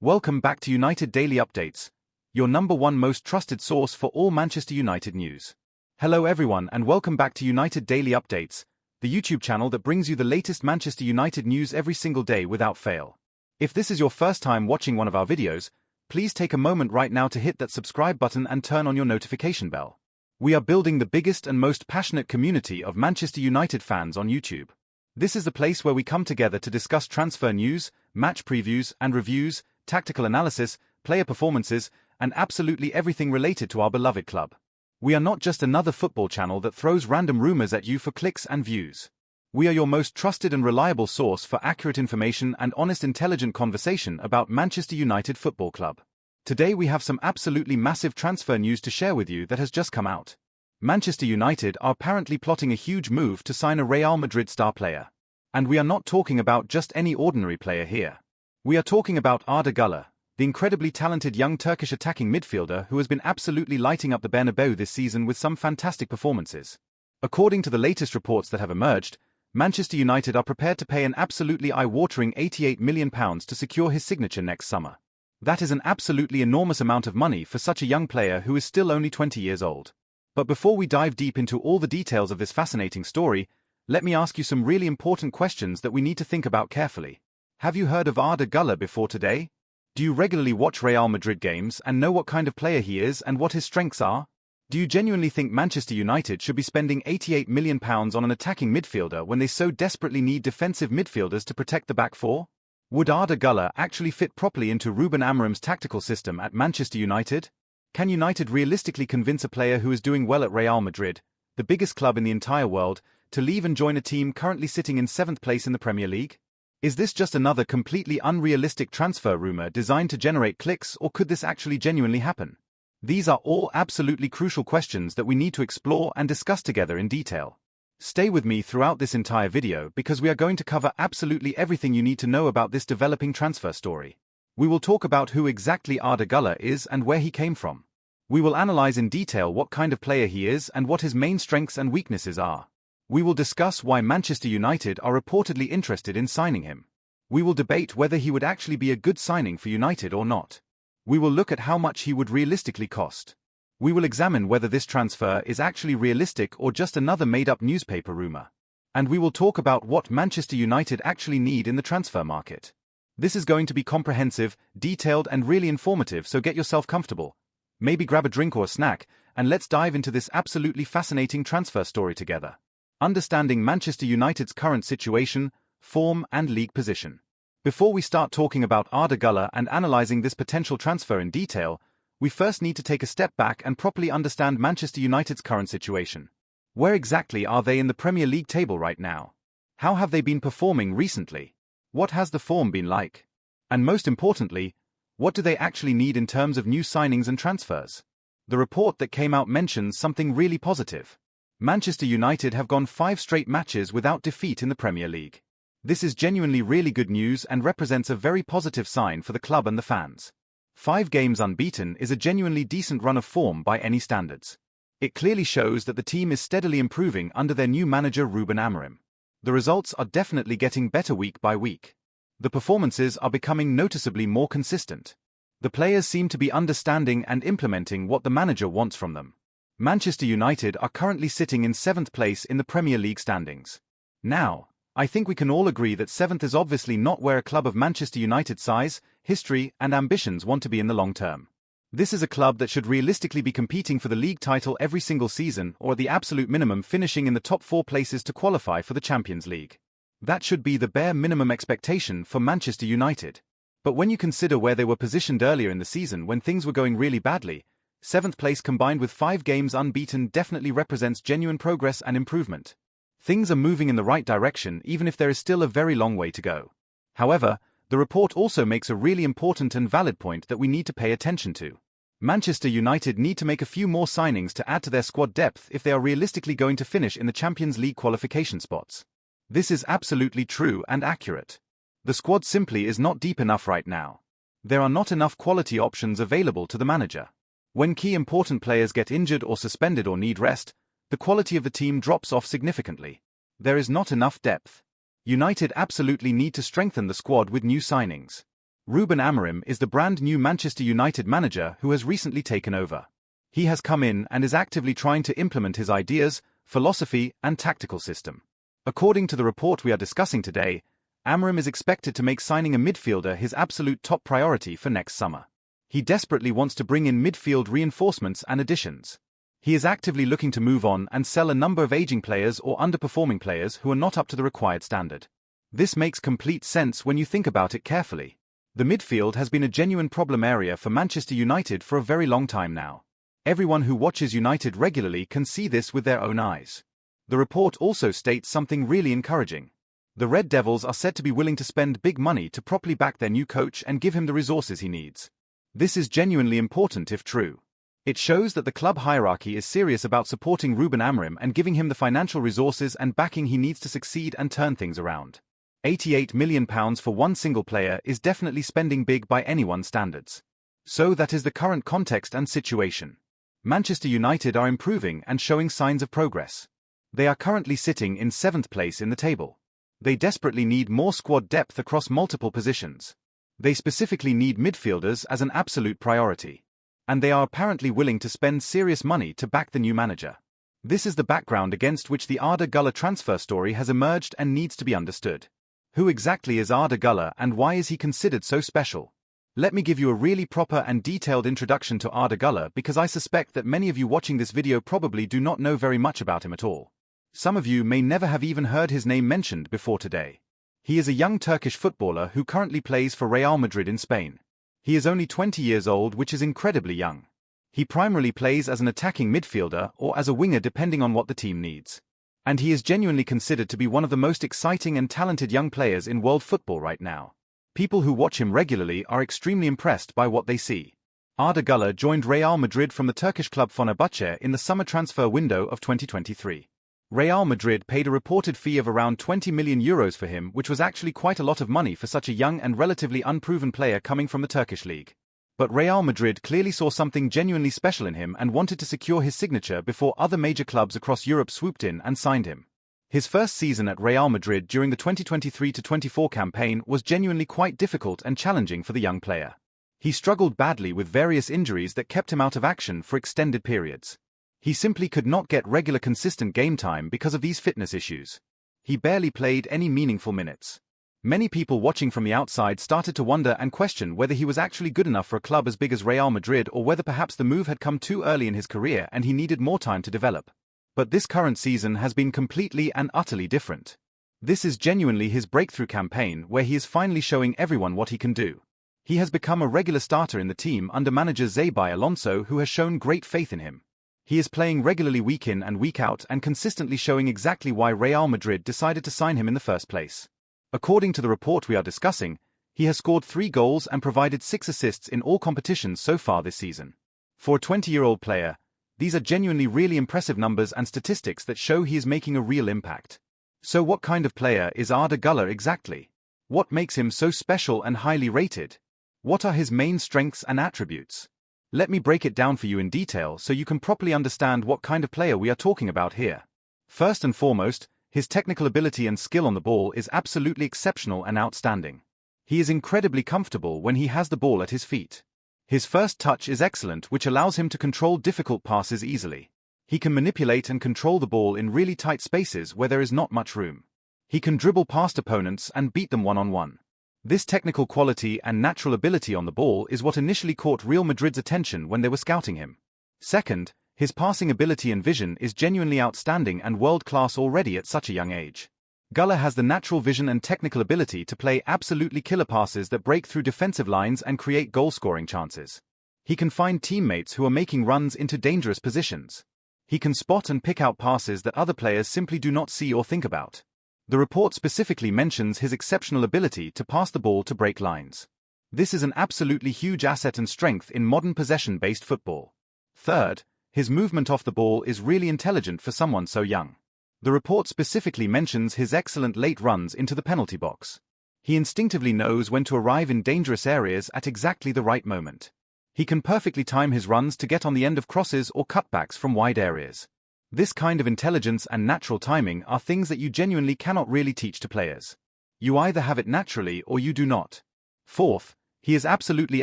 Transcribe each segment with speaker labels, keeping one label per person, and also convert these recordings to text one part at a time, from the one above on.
Speaker 1: Welcome back to United Daily Updates, your number one most trusted source for all Manchester United news. Hello everyone and welcome back to United Daily Updates, the YouTube channel that brings you the latest Manchester United news every single day without fail. If this is your first time watching one of our videos, please take a moment right now to hit that subscribe button and turn on your notification bell. We are building the biggest and most passionate community of Manchester United fans on YouTube. This is the place where we come together to discuss transfer news, match previews and reviews, tactical analysis, player performances, and absolutely everything related to our beloved club. We are not just another football channel that throws random rumors at you for clicks and views. We are your most trusted and reliable source for accurate information and honest, intelligent conversation about Manchester United Football Club. Today we have some absolutely massive transfer news to share with you that has just come out. Manchester United are apparently plotting a huge move to sign a Real Madrid star player. And we are not talking about just any ordinary player here. We are talking about Arda Guler, the incredibly talented young Turkish attacking midfielder who has been absolutely lighting up the Bernabeu this season with some fantastic performances. According to the latest reports that have emerged, Manchester United are prepared to pay an absolutely eye-watering £88 million to secure his signature next summer. That is an absolutely enormous amount of money for such a young player who is still only 20 years old. But before we dive deep into all the details of this fascinating story, let me ask you some really important questions that we need to think about carefully. Have you heard of Arda Guler before today? Do you regularly watch Real Madrid games and know what kind of player he is and what his strengths are? Do you genuinely think Manchester United should be spending £88 million on an attacking midfielder when they so desperately need defensive midfielders to protect the back four? Would Arda Guler actually fit properly into Ruben Amorim's tactical system at Manchester United? Can United realistically convince a player who is doing well at Real Madrid, the biggest club in the entire world, to leave and join a team currently sitting in 7th place in the Premier League? Is this just another completely unrealistic transfer rumor designed to generate clicks, or could this actually genuinely happen? These are all absolutely crucial questions that we need to explore and discuss together in detail. Stay with me throughout this entire video because we are going to cover absolutely everything you need to know about this developing transfer story. We will talk about who exactly Arda Guler is and where he came from. We will analyze in detail what kind of player he is and what his main strengths and weaknesses are. We will discuss why Manchester United are reportedly interested in signing him. We will debate whether he would actually be a good signing for United or not. We will look at how much he would realistically cost. We will examine whether this transfer is actually realistic or just another made-up newspaper rumor. And we will talk about what Manchester United actually need in the transfer market. This is going to be comprehensive, detailed and really informative, so get yourself comfortable. Maybe grab a drink or a snack, and let's dive into this absolutely fascinating transfer story together. Understanding Manchester United's current situation, form and league position. Before we start talking about Arda Guler and analyzing this potential transfer in detail, we first need to take a step back and properly understand Manchester United's current situation. Where exactly are they in the Premier League table right now? How have they been performing recently? What has the form been like? And most importantly, what do they actually need in terms of new signings and transfers? The report that came out mentions something really positive. Manchester United have gone 5 straight matches without defeat in the Premier League. This is genuinely really good news and represents a very positive sign for the club and the fans. 5 games unbeaten is a genuinely decent run of form by any standards. It clearly shows that the team is steadily improving under their new manager Ruben Amorim. The results are definitely getting better week by week. The performances are becoming noticeably more consistent. The players seem to be understanding and implementing what the manager wants from them. Manchester United are currently sitting in 7th place in the Premier League standings. Now, I think we can all agree that 7th is obviously not where a club of Manchester United's size, history and ambitions want to be in the long term. This is a club that should realistically be competing for the league title every single season, or at the absolute minimum finishing in the top 4 places to qualify for the Champions League. That should be the bare minimum expectation for Manchester United. But when you consider where they were positioned earlier in the season when things were going really badly, 7th place combined with 5 games unbeaten definitely represents genuine progress and improvement. Things are moving in the right direction even if there is still a very long way to go. However, the report also makes a really important and valid point that we need to pay attention to. Manchester United need to make a few more signings to add to their squad depth if they are realistically going to finish in the Champions League qualification spots. This is absolutely true and accurate. The squad simply is not deep enough right now. There are not enough quality options available to the manager. When key important players get injured or suspended or need rest, the quality of the team drops off significantly. There is not enough depth. United absolutely need to strengthen the squad with new signings. Ruben Amorim is the brand new Manchester United manager who has recently taken over. He has come in and is actively trying to implement his ideas, philosophy, and tactical system. According to the report we are discussing today, Amorim is expected to make signing a midfielder his absolute top priority for next summer. He desperately wants to bring in midfield reinforcements and additions. He is actively looking to move on and sell a number of aging players or underperforming players who are not up to the required standard. This makes complete sense when you think about it carefully. The midfield has been a genuine problem area for Manchester United for a very long time now. Everyone who watches United regularly can see this with their own eyes. The report also states something really encouraging. The Red Devils are said to be willing to spend big money to properly back their new coach and give him the resources he needs. This is genuinely important if true. It shows that the club hierarchy is serious about supporting Ruben Amorim and giving him the financial resources and backing he needs to succeed and turn things around. £88 million for one single player is definitely spending big by anyone's standards. So that is the current context and situation. Manchester United are improving and showing signs of progress. They are currently sitting in 7th place in the table. They desperately need more squad depth across multiple positions. They specifically need midfielders as an absolute priority. And they are apparently willing to spend serious money to back the new manager. This is the background against which the Arda Guler transfer story has emerged and needs to be understood. Who exactly is Arda Guler and why is he considered so special? Let me give you a really proper and detailed introduction to Arda Guler because I suspect that many of you watching this video probably do not know very much about him at all. Some of you may never have even heard his name mentioned before today. He is a young Turkish footballer who currently plays for Real Madrid in Spain. He is only 20 years old, which is incredibly young. He primarily plays as an attacking midfielder or as a winger depending on what the team needs. And he is genuinely considered to be one of the most exciting and talented young players in world football right now. People who watch him regularly are extremely impressed by what they see. Arda Guler joined Real Madrid from the Turkish club Fenerbahçe in the summer transfer window of 2023. Real Madrid paid a reported fee of around €20 million for him, which was actually quite a lot of money for such a young and relatively unproven player coming from the Turkish league. But Real Madrid clearly saw something genuinely special in him and wanted to secure his signature before other major clubs across Europe swooped in and signed him. His first season at Real Madrid during the 2023-24 campaign was genuinely quite difficult and challenging for the young player. He struggled badly with various injuries that kept him out of action for extended periods. He simply could not get regular consistent game time because of these fitness issues. He barely played any meaningful minutes. Many people watching from the outside started to wonder and question whether he was actually good enough for a club as big as Real Madrid or whether perhaps the move had come too early in his career and he needed more time to develop. But this current season has been completely and utterly different. This is genuinely his breakthrough campaign where he is finally showing everyone what he can do. He has become a regular starter in the team under manager Xabi Alonso, who has shown great faith in him. He is playing regularly week in and week out and consistently showing exactly why Real Madrid decided to sign him in the first place. According to the report we are discussing, he has scored 3 goals and provided 6 assists in all competitions so far this season. For a 20-year-old player, these are genuinely really impressive numbers and statistics that show he is making a real impact. So what kind of player is Arda Guler exactly? What makes him so special and highly rated? What are his main strengths and attributes? Let me break it down for you in detail so you can properly understand what kind of player we are talking about here. First and foremost, his technical ability and skill on the ball is absolutely exceptional and outstanding. He is incredibly comfortable when he has the ball at his feet. His first touch is excellent, which allows him to control difficult passes easily. He can manipulate and control the ball in really tight spaces where there is not much room. He can dribble past opponents and beat them one-on-one. This technical quality and natural ability on the ball is what initially caught Real Madrid's attention when they were scouting him. Second, his passing ability and vision is genuinely outstanding and world-class already at such a young age. Guler has the natural vision and technical ability to play absolutely killer passes that break through defensive lines and create goal-scoring chances. He can find teammates who are making runs into dangerous positions. He can spot and pick out passes that other players simply do not see or think about. The report specifically mentions his exceptional ability to pass the ball to break lines. This is an absolutely huge asset and strength in modern possession-based football. Third, his movement off the ball is really intelligent for someone so young. The report specifically mentions his excellent late runs into the penalty box. He instinctively knows when to arrive in dangerous areas at exactly the right moment. He can perfectly time his runs to get on the end of crosses or cutbacks from wide areas. This kind of intelligence and natural timing are things that you genuinely cannot really teach to players. You either have it naturally or you do not. Fourth, He is absolutely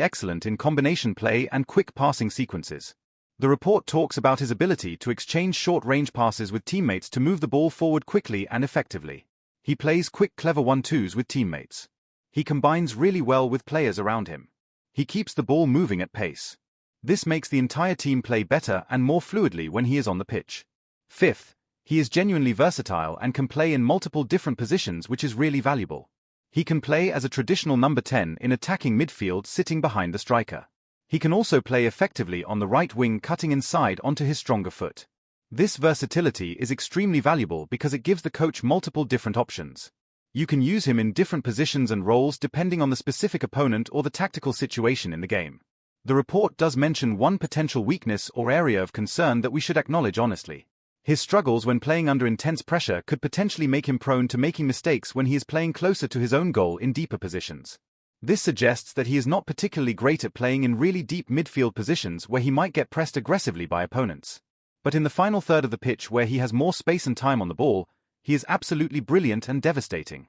Speaker 1: excellent in combination play and quick passing sequences. The report talks about his ability to exchange short-range passes with teammates to move the ball forward quickly and effectively. He plays quick, clever 1-2s with teammates. He combines really well with players around him. He keeps the ball moving at pace. This makes the entire team play better and more fluidly when he is on the pitch. Fifth, he is genuinely versatile and can play in multiple different positions, which is really valuable. He can play as a traditional number 10 in attacking midfield sitting behind the striker. He can also play effectively on the right wing, cutting inside onto his stronger foot. This versatility is extremely valuable because it gives the coach multiple different options. You can use him in different positions and roles depending on the specific opponent or the tactical situation in the game. The report does mention one potential weakness or area of concern that we should acknowledge honestly. His struggles when playing under intense pressure could potentially make him prone to making mistakes when he is playing closer to his own goal in deeper positions. This suggests that he is not particularly great at playing in really deep midfield positions where he might get pressed aggressively by opponents. But in the final third of the pitch where he has more space and time on the ball, he is absolutely brilliant and devastating.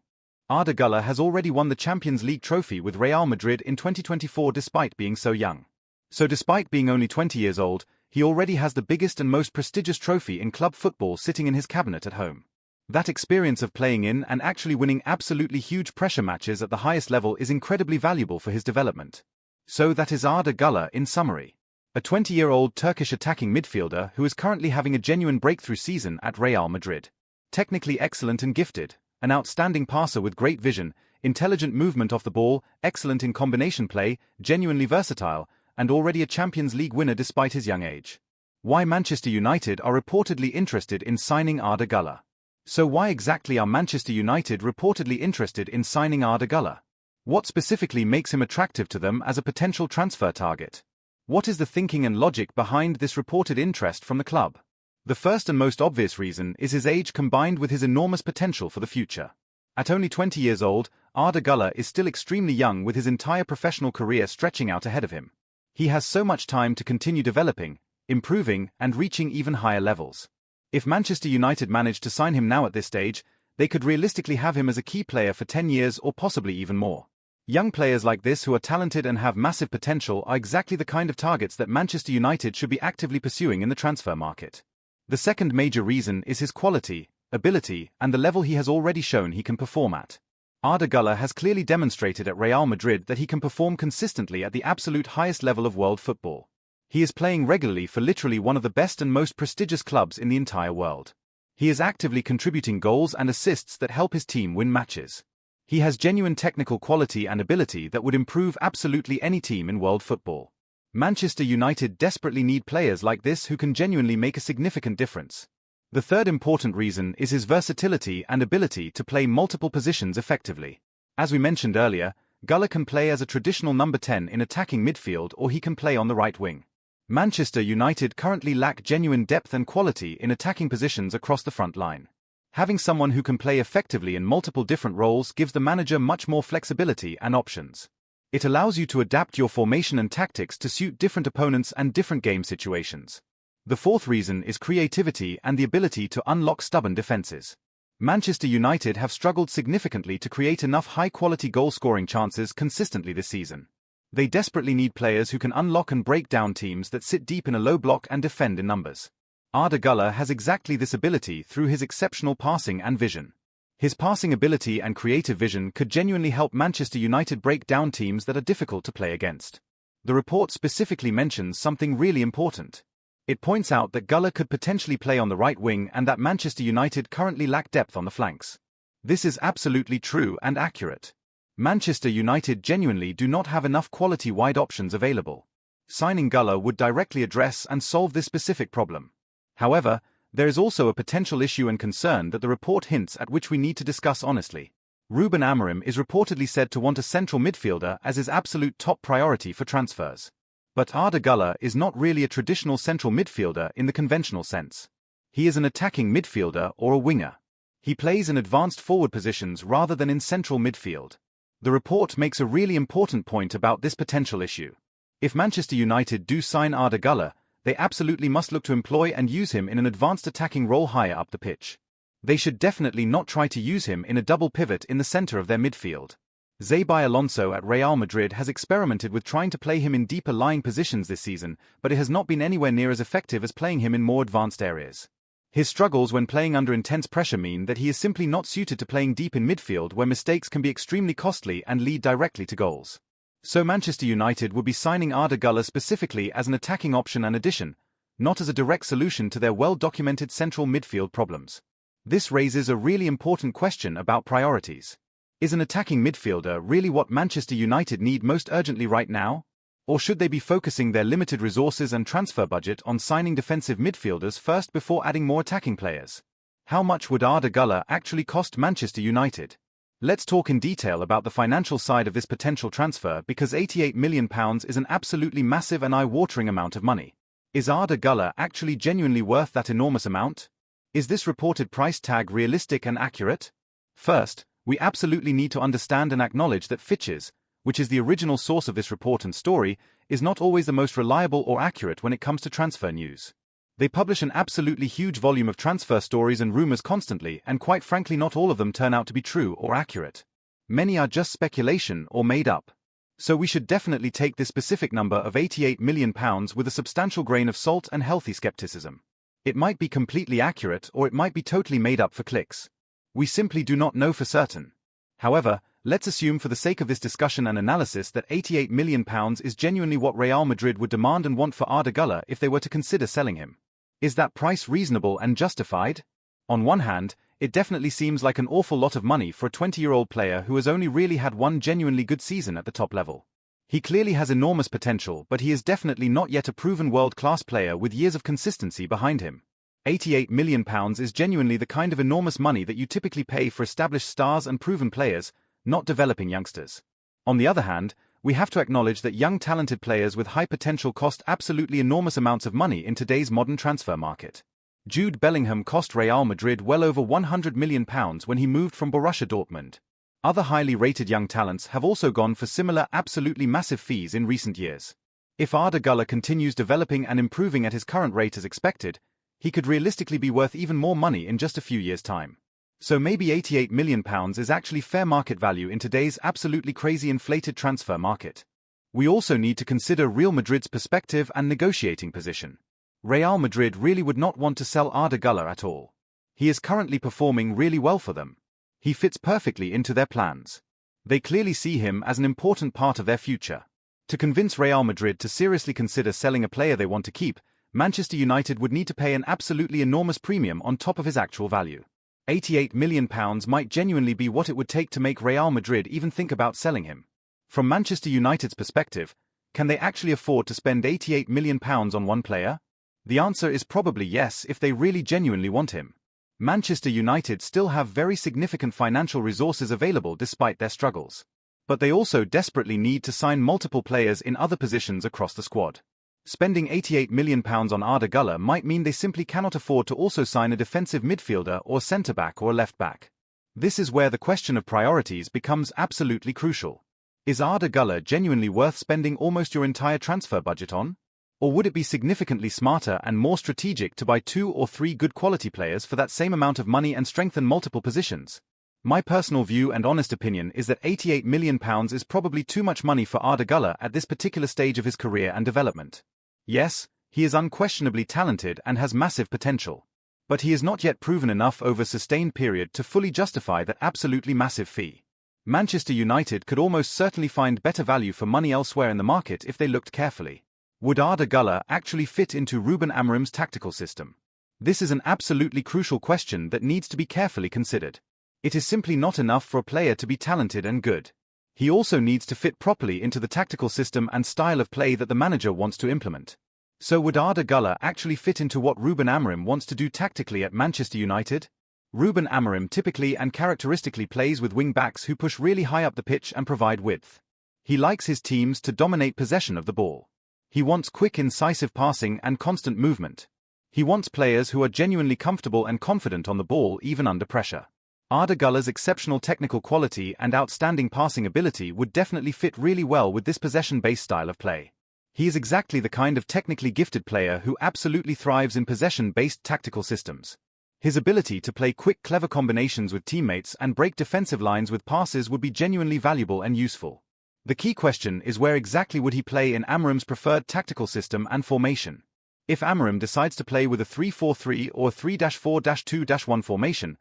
Speaker 1: Arda Guler has already won the Champions League trophy with Real Madrid in 2024 despite being so young. So despite being only 20 years old, he already has the biggest and most prestigious trophy in club football sitting in his cabinet at home. That experience of playing in and actually winning absolutely huge pressure matches at the highest level is incredibly valuable for his development. So that is Arda Guler in summary. A 20-year-old Turkish attacking midfielder who is currently having a genuine breakthrough season at Real Madrid. Technically excellent and gifted, an outstanding passer with great vision, intelligent movement off the ball, excellent in combination play, genuinely versatile, and already a Champions League winner despite his young age. Why Manchester United are reportedly interested in signing Arda Guler. So why exactly are Manchester United reportedly interested in signing Arda Guler? What specifically makes him attractive to them as a potential transfer target? What is the thinking and logic behind this reported interest from the club? The first and most obvious reason is his age combined with his enormous potential for the future. At only 20 years old, Arda Guler is still extremely young with his entire professional career stretching out ahead of him. He has so much time to continue developing, improving, and reaching even higher levels. If Manchester United managed to sign him now at this stage, they could realistically have him as a key player for 10 years or possibly even more. Young players like this who are talented and have massive potential are exactly the kind of targets that Manchester United should be actively pursuing in the transfer market. The second major reason is his quality, ability, and the level he has already shown he can perform at. Arda Guler has clearly demonstrated at Real Madrid that he can perform consistently at the absolute highest level of world football. He is playing regularly for literally one of the best and most prestigious clubs in the entire world. He is actively contributing goals and assists that help his team win matches. He has genuine technical quality and ability that would improve absolutely any team in world football. Manchester United desperately need players like this who can genuinely make a significant difference. The third important reason is his versatility and ability to play multiple positions effectively. As we mentioned earlier, Guler can play as a traditional number 10 in attacking midfield or he can play on the right wing. Manchester United currently lack genuine depth and quality in attacking positions across the front line. Having someone who can play effectively in multiple different roles gives the manager much more flexibility and options. It allows you to adapt your formation and tactics to suit different opponents and different game situations. The fourth reason is creativity and the ability to unlock stubborn defenses. Manchester United have struggled significantly to create enough high-quality goal-scoring chances consistently this season. They desperately need players who can unlock and break down teams that sit deep in a low block and defend in numbers. Arda Guler has exactly this ability through his exceptional passing and vision. His passing ability and creative vision could genuinely help Manchester United break down teams that are difficult to play against. The report specifically mentions something really important. It points out that Guler could potentially play on the right wing and that Manchester United currently lack depth on the flanks. This is absolutely true and accurate. Manchester United genuinely do not have enough quality wide options available. Signing Guler would directly address and solve this specific problem. However, there is also a potential issue and concern that the report hints at which we need to discuss honestly. Ruben Amorim is reportedly said to want a central midfielder as his absolute top priority for transfers. But Arda Guler is not really a traditional central midfielder in the conventional sense. He is an attacking midfielder or a winger. He plays in advanced forward positions rather than in central midfield. The report makes a really important point about this potential issue. If Manchester United do sign Arda Guler, they absolutely must look to employ and use him in an advanced attacking role higher up the pitch. They should definitely not try to use him in a double pivot in the center of their midfield. Xabi Alonso at Real Madrid has experimented with trying to play him in deeper lying positions this season, but it has not been anywhere near as effective as playing him in more advanced areas. His struggles when playing under intense pressure mean that he is simply not suited to playing deep in midfield, where mistakes can be extremely costly and lead directly to goals. So Manchester United would be signing Arda Guler specifically as an attacking option and addition, not as a direct solution to their well-documented central midfield problems. This raises a really important question about priorities. Is an attacking midfielder really what Manchester United need most urgently right now? Or should they be focusing their limited resources and transfer budget on signing defensive midfielders first before adding more attacking players? How much would Arda Guler actually cost Manchester United? Let's talk in detail about the financial side of this potential transfer, because £88 million is an absolutely massive and eye-watering amount of money. Is Arda Guler actually genuinely worth that enormous amount? Is this reported price tag realistic and accurate? First, we absolutely need to understand and acknowledge that Fitches, which is the original source of this report and story, is not always the most reliable or accurate when it comes to transfer news. They publish an absolutely huge volume of transfer stories and rumors constantly, and quite frankly not all of them turn out to be true or accurate. Many are just speculation or made up. So we should definitely take this specific number of £88 million with a substantial grain of salt and healthy skepticism. It might be completely accurate, or it might be totally made up for clicks. We simply do not know for certain. However, let's assume for the sake of this discussion and analysis that £88 million is genuinely what Real Madrid would demand and want for Arda Guler if they were to consider selling him. Is that price reasonable and justified? On one hand, it definitely seems like an awful lot of money for a 20-year-old player who has only really had one genuinely good season at the top level. He clearly has enormous potential, but he is definitely not yet a proven world-class player with years of consistency behind him. £88 million is genuinely the kind of enormous money that you typically pay for established stars and proven players, not developing youngsters. On the other hand, we have to acknowledge that young talented players with high potential cost absolutely enormous amounts of money in today's modern transfer market. Jude Bellingham cost Real Madrid well over £100 million when he moved from Borussia Dortmund. Other highly rated young talents have also gone for similar absolutely massive fees in recent years. If Arda Guler continues developing and improving at his current rate as expected, he could realistically be worth even more money in just a few years' time. So maybe £88 million is actually fair market value in today's absolutely crazy inflated transfer market. We also need to consider Real Madrid's perspective and negotiating position. Real Madrid really would not want to sell Arda Guler at all. He is currently performing really well for them. He fits perfectly into their plans. They clearly see him as an important part of their future. To convince Real Madrid to seriously consider selling a player they want to keep, Manchester United would need to pay an absolutely enormous premium on top of his actual value. £88 million might genuinely be what it would take to make Real Madrid even think about selling him. From Manchester United's perspective, can they actually afford to spend £88 million on one player? The answer is probably yes if they really genuinely want him. Manchester United still have very significant financial resources available despite their struggles. But they also desperately need to sign multiple players in other positions across the squad. Spending £88 million on Arda Guler might mean they simply cannot afford to also sign a defensive midfielder or centre-back or left-back. This is where the question of priorities becomes absolutely crucial. Is Arda Guler genuinely worth spending almost your entire transfer budget on? Or would it be significantly smarter and more strategic to buy 2 or 3 good quality players for that same amount of money and strengthen multiple positions? My personal view and honest opinion is that £88 million is probably too much money for Arda Guler at this particular stage of his career and development. Yes, he is unquestionably talented and has massive potential. But he is not yet proven enough over a sustained period to fully justify that absolutely massive fee. Manchester United could almost certainly find better value for money elsewhere in the market if they looked carefully. Would Arda Guler actually fit into Ruben Amorim's tactical system? This is an absolutely crucial question that needs to be carefully considered. It is simply not enough for a player to be talented and good. He also needs to fit properly into the tactical system and style of play that the manager wants to implement. So would Arda Guler actually fit into what Ruben Amorim wants to do tactically at Manchester United? Ruben Amorim typically and characteristically plays with wing-backs who push really high up the pitch and provide width. He likes his teams to dominate possession of the ball. He wants quick, incisive passing and constant movement. He wants players who are genuinely comfortable and confident on the ball even under pressure. Arda Guler's exceptional technical quality and outstanding passing ability would definitely fit really well with this possession-based style of play. He is exactly the kind of technically gifted player who absolutely thrives in possession-based tactical systems. His ability to play quick, clever combinations with teammates and break defensive lines with passes would be genuinely valuable and useful. The key question is where exactly would he play in Amorim's preferred tactical system and formation. If Amorim decides to play with a 3-4-3 or 3-4-2-1 formation,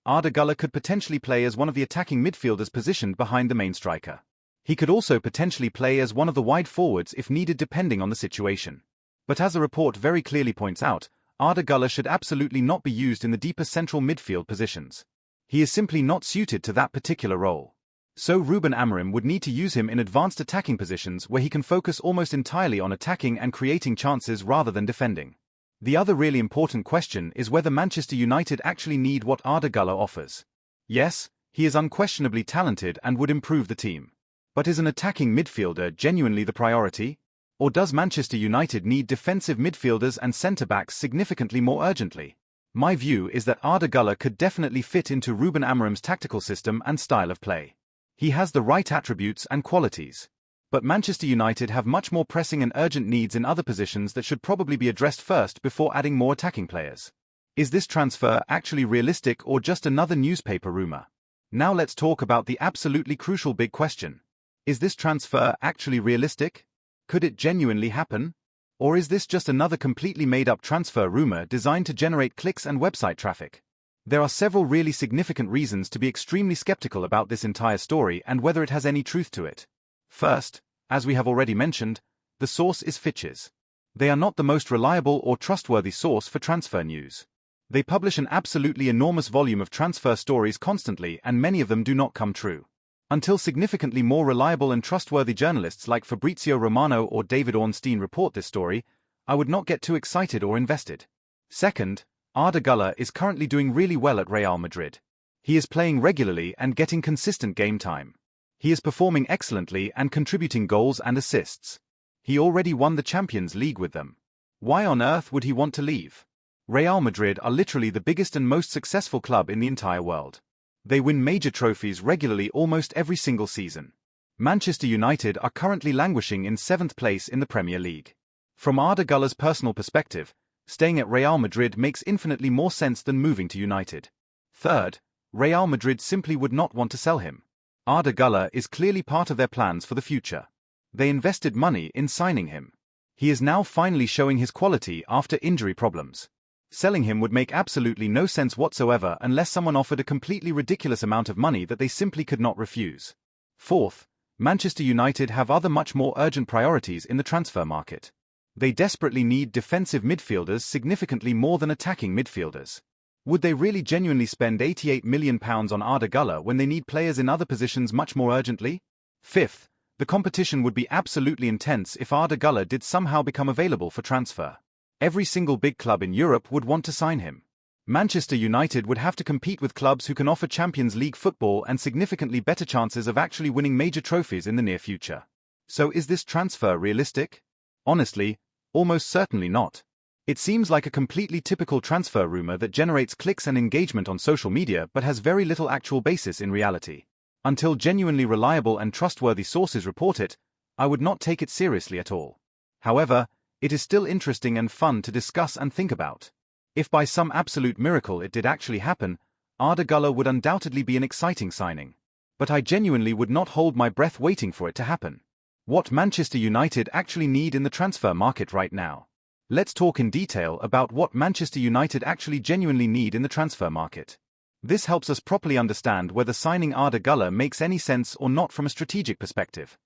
Speaker 1: Arda Guler could potentially play as one of the attacking midfielders positioned behind the main striker. He could also potentially play as one of the wide forwards if needed depending on the situation. But as the report very clearly points out, Arda Guler should absolutely not be used in the deeper central midfield positions. He is simply not suited to that particular role. So Ruben Amorim would need to use him in advanced attacking positions where he can focus almost entirely on attacking and creating chances rather than defending. The other really important question is whether Manchester United actually need what Arda Guler offers. Yes, he is unquestionably talented and would improve the team. But is an attacking midfielder genuinely the priority? Or does Manchester United need defensive midfielders and centre-backs significantly more urgently? My view is that Arda Guler could definitely fit into Ruben Amorim's tactical system and style of play. He has the right attributes and qualities. But Manchester United have much more pressing and urgent needs in other positions that should probably be addressed first before adding more attacking players. Is this transfer actually realistic or just another newspaper rumour? Now let's talk about the absolutely crucial big question. Is this transfer actually realistic? Could it genuinely happen? Or is this just another completely made-up transfer rumour designed to generate clicks and website traffic? There are several really significant reasons to be extremely skeptical about this entire story and whether it has any truth to it. First, as we have already mentioned, the source is Fitches. They are not the most reliable or trustworthy source for transfer news. They publish an absolutely enormous volume of transfer stories constantly and many of them do not come true. Until significantly more reliable and trustworthy journalists like Fabrizio Romano or David Ornstein report this story, I would not get too excited or invested. Second, Arda Guler is currently doing really well at Real Madrid. He is playing regularly and getting consistent game time. He is performing excellently and contributing goals and assists. He already won the Champions League with them. Why on earth would he want to leave? Real Madrid are literally the biggest and most successful club in the entire world. They win major trophies regularly almost every single season. Manchester United are currently languishing in 7th place in the Premier League. From Arda Guler's personal perspective, staying at Real Madrid makes infinitely more sense than moving to United. Third, Real Madrid simply would not want to sell him. Arda Guler is clearly part of their plans for the future. They invested money in signing him. He is now finally showing his quality after injury problems. Selling him would make absolutely no sense whatsoever unless someone offered a completely ridiculous amount of money that they simply could not refuse. Fourth, Manchester United have other much more urgent priorities in the transfer market. They desperately need defensive midfielders significantly more than attacking midfielders. Would they really genuinely spend £88 million on Arda Guler when they need players in other positions much more urgently? Fifth, the competition would be absolutely intense if Arda Guler did somehow become available for transfer. Every single big club in Europe would want to sign him. Manchester United would have to compete with clubs who can offer Champions League football and significantly better chances of actually winning major trophies in the near future. So is this transfer realistic? Honestly, almost certainly not. It seems like a completely typical transfer rumor that generates clicks and engagement on social media but has very little actual basis in reality. Until genuinely reliable and trustworthy sources report it, I would not take it seriously at all. However, it is still interesting and fun to discuss and think about. If by some absolute miracle it did actually happen, Arda Guler would undoubtedly be an exciting signing. But I genuinely would not hold my breath waiting for it to happen. What Manchester United actually need in the transfer market right now. Let's talk in detail about what Manchester United actually genuinely need in the transfer market. This helps us properly understand whether signing Arda Guler makes any sense or not from a strategic perspective.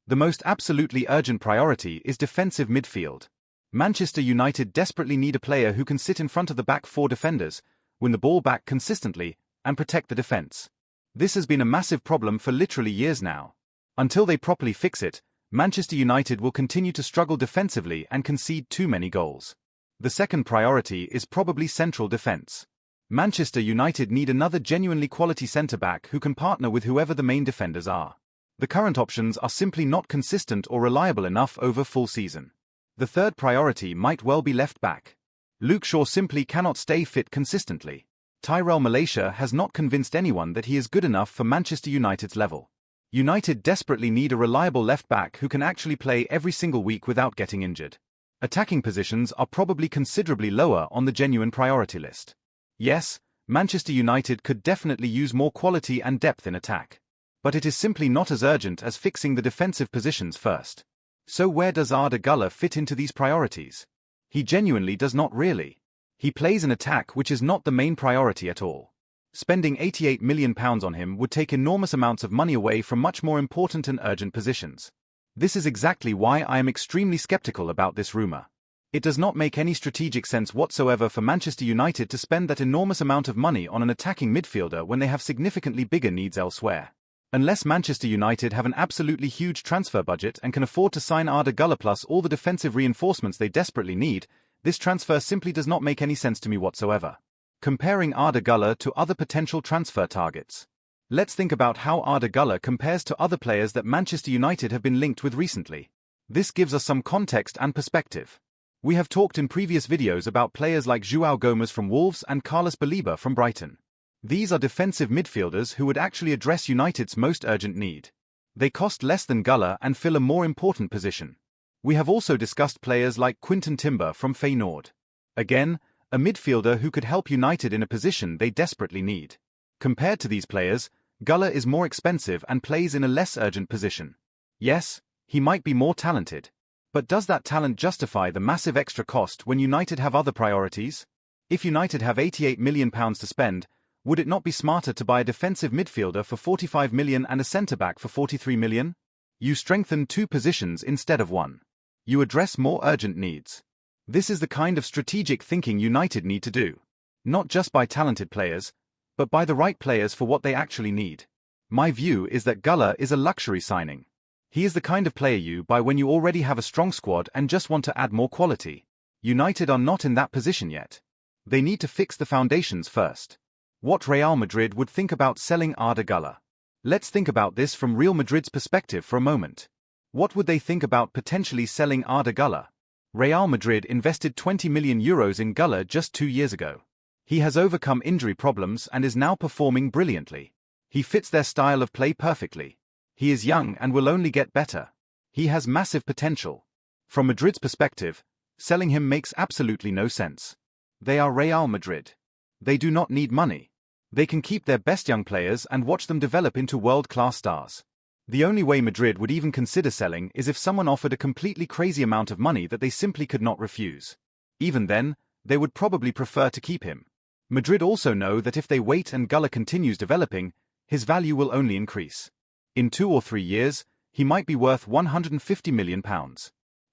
Speaker 1: The most absolutely urgent priority is defensive midfield. Manchester United desperately need a player who can sit in front of the back four defenders, win the ball back consistently, and protect the defense. This has been a massive problem for literally years now. Until they properly fix it, Manchester United will continue to struggle defensively and concede too many goals. The second priority is probably central defense. Manchester United need another genuinely quality centre-back who can partner with whoever the main defenders are. The current options are simply not consistent or reliable enough over full season. The third priority might well be left back. Luke Shaw simply cannot stay fit consistently. Tyrell Malaysia has not convinced anyone that he is good enough for Manchester United's level. United desperately need a reliable left back who can actually play every single week without getting injured. Attacking positions are probably considerably lower on the genuine priority list. Yes, Manchester United could definitely use more quality and depth in attack. But it is simply not as urgent as fixing the defensive positions first. So where does Arda Guler fit into these priorities? He genuinely does not really. He plays an attack which is not the main priority at all. Spending £88 million on him would take enormous amounts of money away from much more important and urgent positions. This is exactly why I am extremely skeptical about this rumour. It does not make any strategic sense whatsoever for Manchester United to spend that enormous amount of money on an attacking midfielder when they have significantly bigger needs elsewhere. Unless Manchester United have an absolutely huge transfer budget and can afford to sign Arda Guler plus all the defensive reinforcements they desperately need, this transfer simply does not make any sense to me whatsoever. Comparing Arda Guler to other potential transfer targets. Let's think about how Arda Guler compares to other players that Manchester United have been linked with recently. This gives us some context and perspective. We have talked in previous videos about players like João Gomes from Wolves and Carlos Baleba from Brighton. These are defensive midfielders who would actually address United's most urgent need. They cost less than Guler and fill a more important position. We have also discussed players like Quinten Timber from Feyenoord. Again, a midfielder who could help United in a position they desperately need. Compared to these players, Guler is more expensive and plays in a less urgent position. Yes, he might be more talented. But does that talent justify the massive extra cost when United have other priorities? If United have £88 million to spend, would it not be smarter to buy a defensive midfielder for £45 million and a centre-back for £43 million? You strengthen two positions instead of one. You address more urgent needs. This is the kind of strategic thinking United need to do. Not just buy talented players, but buy the right players for what they actually need. My view is that Guler is a luxury signing. He is the kind of player you buy when you already have a strong squad and just want to add more quality. United are not in that position yet. They need to fix the foundations first. What Real Madrid would think about selling Arda Guler? Let's think about this from Real Madrid's perspective for a moment. What would they think about potentially selling Arda Guler? Real Madrid invested €20 million in Guler just 2 years ago. He has overcome injury problems and is now performing brilliantly. He fits their style of play perfectly. He is young and will only get better. He has massive potential. From Madrid's perspective, selling him makes absolutely no sense. They are Real Madrid. They do not need money. They can keep their best young players and watch them develop into world-class stars. The only way Madrid would even consider selling is if someone offered a completely crazy amount of money that they simply could not refuse. Even then, they would probably prefer to keep him. Madrid also know that if they wait and Guler continues developing, his value will only increase. In 2 or 3 years, he might be worth £150 million.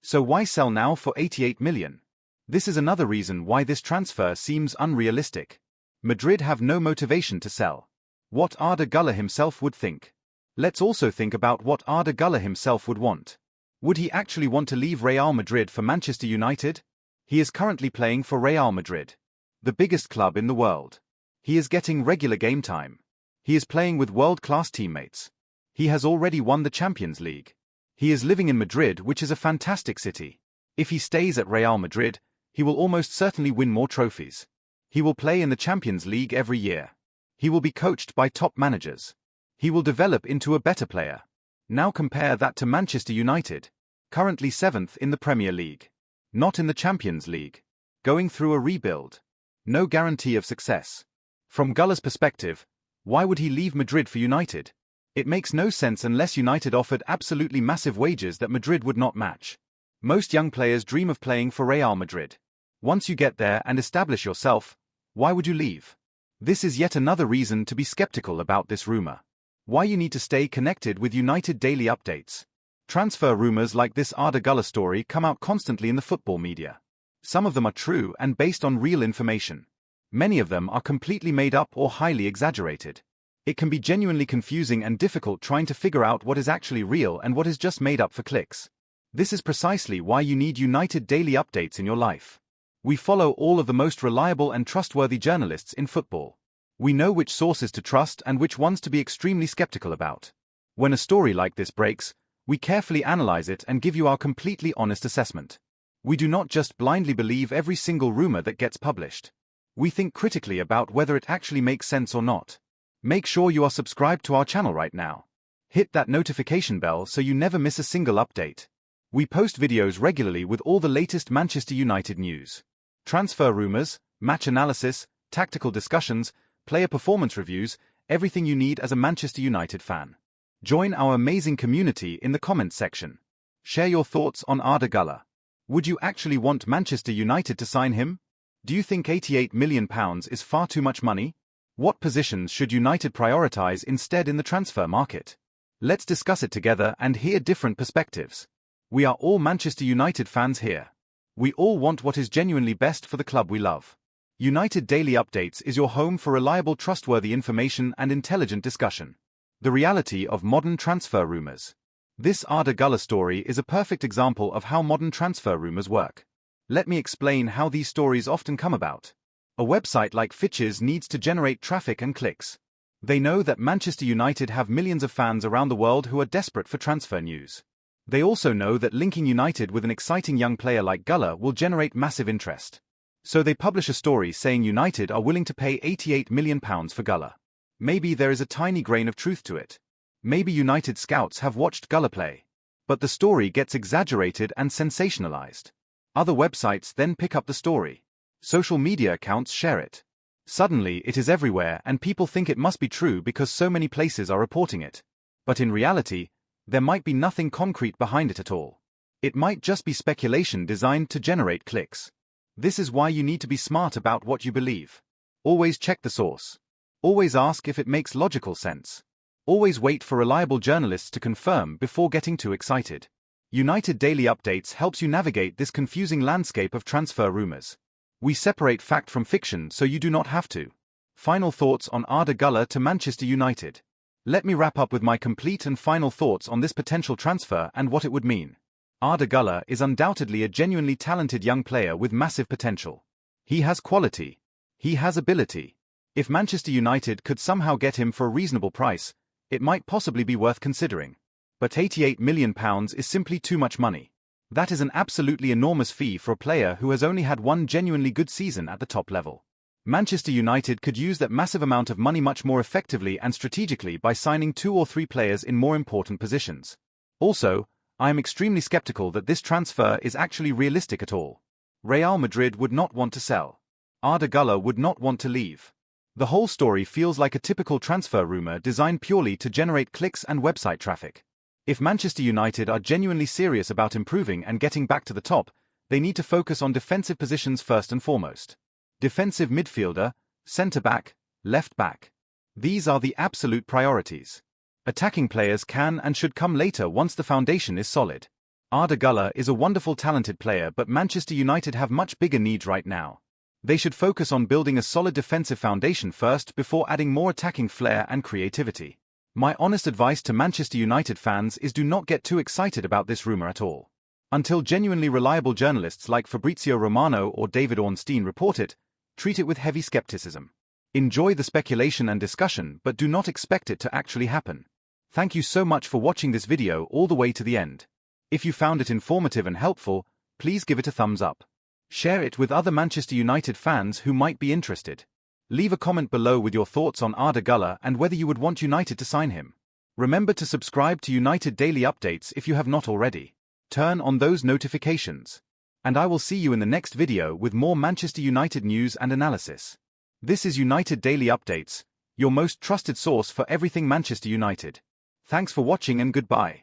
Speaker 1: So why sell now for £88 million? This is another reason why this transfer seems unrealistic. Madrid have no motivation to sell. What Arda Guler himself would think. Let's also think about what Arda Guler himself would want. Would he actually want to leave Real Madrid for Manchester United? He is currently playing for Real Madrid, the biggest club in the world. He is getting regular game time. He is playing with world-class teammates. He has already won the Champions League. He is living in Madrid, which is a fantastic city. If he stays at Real Madrid, he will almost certainly win more trophies. He will play in the Champions League every year. He will be coached by top managers. He will develop into a better player. Now compare that to Manchester United, currently 7th in the Premier League. Not in the Champions League. Going through a rebuild. No guarantee of success. From Guler's perspective, why would he leave Madrid for United? It makes no sense unless United offered absolutely massive wages that Madrid would not match. Most young players dream of playing for Real Madrid. Once you get there and establish yourself, why would you leave? This is yet another reason to be skeptical about this rumor. Why you need to stay connected with United daily updates. Transfer rumors like this Arda Guler story come out constantly in the football media. Some of them are true and based on real information. Many of them are completely made up or highly exaggerated. It can be genuinely confusing and difficult trying to figure out what is actually real and what is just made up for clicks. This is precisely why you need United daily updates in your life. We follow all of the most reliable and trustworthy journalists in football. We know which sources to trust and which ones to be extremely skeptical about. When a story like this breaks, we carefully analyze it and give you our completely honest assessment. We do not just blindly believe every single rumor that gets published. We think critically about whether it actually makes sense or not. Make sure you are subscribed to our channel right now. Hit that notification bell so you never miss a single update. We post videos regularly with all the latest Manchester United news. Transfer rumours, match analysis, tactical discussions, player performance reviews, everything you need as a Manchester United fan. Join our amazing community in the comments section. Share your thoughts on Arda Guler. Would you actually want Manchester United to sign him? Do you think £88 million is far too much money? What positions should United prioritise instead in the transfer market? Let's discuss it together and hear different perspectives. We are all Manchester United fans here. We all want what is genuinely best for the club we love. United Daily Updates is your home for reliable, trustworthy information and intelligent discussion. The reality of modern transfer rumours. This Arda Guler story is a perfect example of how modern transfer rumours work. Let me explain how these stories often come about. A website like Fitches needs to generate traffic and clicks. They know that Manchester United have millions of fans around the world who are desperate for transfer news. They also know that linking United with an exciting young player like Guler will generate massive interest. So they publish a story saying United are willing to pay £88 million for Guler. Maybe there is a tiny grain of truth to it. Maybe United scouts have watched Guler play. But the story gets exaggerated and sensationalized. Other websites then pick up the story. Social media accounts share it. Suddenly it is everywhere and people think it must be true because so many places are reporting it. But in reality, there might be nothing concrete behind it at all. It might just be speculation designed to generate clicks. This is why you need to be smart about what you believe. Always check the source. Always ask if it makes logical sense. Always wait for reliable journalists to confirm before getting too excited. United Daily Updates helps you navigate this confusing landscape of transfer rumours. We separate fact from fiction so you do not have to. Final thoughts on Arda Guler to Manchester United. Let me wrap up with my complete and final thoughts on this potential transfer and what it would mean. Arda Guler is undoubtedly a genuinely talented young player with massive potential. He has quality. He has ability. If Manchester United could somehow get him for a reasonable price, it might possibly be worth considering. But £88 million is simply too much money. That is an absolutely enormous fee for a player who has only had one genuinely good season at the top level. Manchester United could use that massive amount of money much more effectively and strategically by signing 2 or 3 players in more important positions. Also, I am extremely skeptical that this transfer is actually realistic at all. Real Madrid would not want to sell. Arda Guler would not want to leave. The whole story feels like a typical transfer rumor designed purely to generate clicks and website traffic. If Manchester United are genuinely serious about improving and getting back to the top, they need to focus on defensive positions first and foremost. Defensive midfielder, centre-back, left-back. These are the absolute priorities. Attacking players can and should come later once the foundation is solid. Arda Guler is a wonderful talented player, but Manchester United have much bigger needs right now. They should focus on building a solid defensive foundation first before adding more attacking flair and creativity. My honest advice to Manchester United fans is do not get too excited about this rumor at all. Until genuinely reliable journalists like Fabrizio Romano or David Ornstein report it, treat it with heavy skepticism. Enjoy the speculation and discussion, but do not expect it to actually happen. Thank you so much for watching this video all the way to the end. If you found it informative and helpful, please give it a thumbs up. Share it with other Manchester United fans who might be interested. Leave a comment below with your thoughts on Arda Guler and whether you would want United to sign him. Remember to subscribe to United Daily Updates if you have not already. Turn on those notifications. And I will see you in the next video with more Manchester United news and analysis. This is United Daily Updates, your most trusted source for everything Manchester United. Thanks for watching and goodbye.